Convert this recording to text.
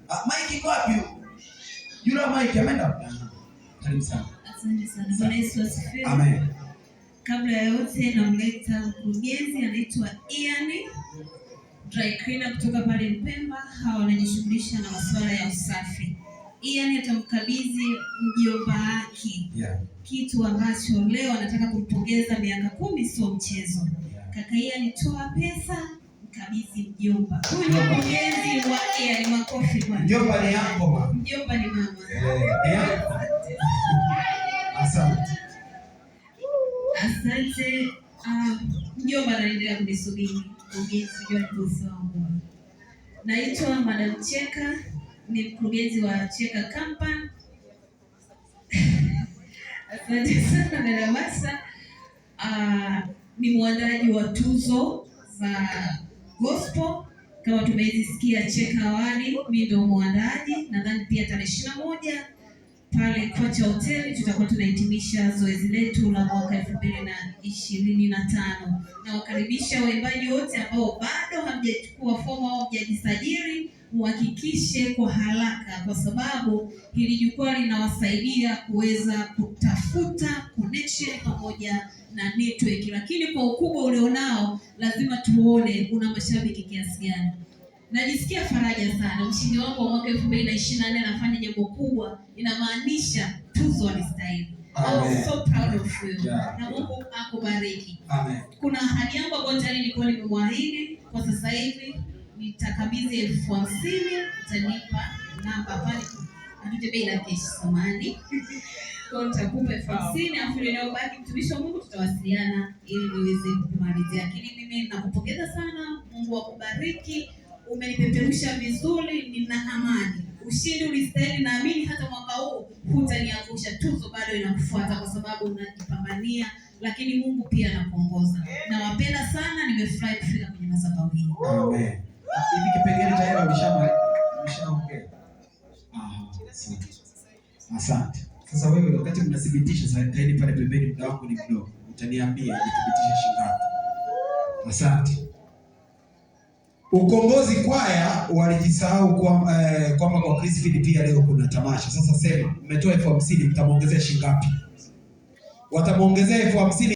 Mike iko wapi? Yule Mike ameenda. Karibu sana. Asante sana. Bwana Yesu asifiwe. Amen. Kabla ya yote namleta mkurugenzi anaitwa Ian Dry Cleaner kutoka pale Mpemba. Hawa wanajishughulisha na masuala ya usafi. Ian atamkabidhi mjomba wake kitu ambacho leo anataka kumpongeza miaka 10, sio mchezo. Kaka Ian, toa pesa mkabidhi mjomba. Huyu ni mkurugenzi wa Ian. Makofi bwana. Mjomba ni yako mama. Mjomba ni mama. Asante. Asante. Mjomba anaendelea kunisubiri. Mkurugenzi John bosi wangu. Naitwa Madam Cheka, ni mkurugenzi wa Cheka Company. Asante sana dada Masa. Ni mwandaji wa tuzo za gospel kama tumezisikia Cheka awali, mimi ndio mwandaji. Nadhani pia tarehe 21 pale Kocha Hotel tutakuwa tunahitimisha zoezi letu la mwaka 2025. Na wakaribisha waimbaji wote ambao bado hamjachukua fomu au hamjajisajili, muhakikishe kwa haraka, kwa sababu hili jukwaa linawasaidia kuweza kutafuta connection pamoja na network. Lakini kwa ukubwa ulionao lazima tuone una mashabiki kiasi gani. Najisikia faraja sana. Mshindi wangu wa mwaka 2024 anafanya jambo kubwa, inamaanisha tuzo alistahili. I'm so proud of you. Na Mungu akubariki. Amen. Kuna ahadi yangu ambayo tayari nilikuwa nimemwahidi, kwa sasa hivi nitakabidhi 50,000, utanipa namba pale. Hatutembei na keshi samani. Kwa nitakupa 50,000 afu leo baki mtumishi wa Mungu tutawasiliana ili niweze kumalizia. Lakini mimi nakupongeza sana. Mungu akubariki. Umenipeperusha vizuri, nina amani. Ushindi ulistahili, naamini hata mwaka huu hutaniangusha. Tuzo bado inakufuata kwa sababu unajipambania, lakini Mungu pia anakuongoza. Nawapenda sana, nimefurahi kufika kwenye madhabahu hii. Amen. Hivi kipengele tayari umeshaongea. Asante. Sasa wewe wakati mnathibitisha sasa kaeni pale pembeni, muda wangu ni mdogo. Utaniambia nithibitisha shingapi. Asante. Ukombozi kwaya walijisahau kwamba kwa Christfield pia leo kuna tamasha. Sasa sema, mmetoa 50,000, mtamuongezea shilingi ngapi? Watamuongezea 50,000.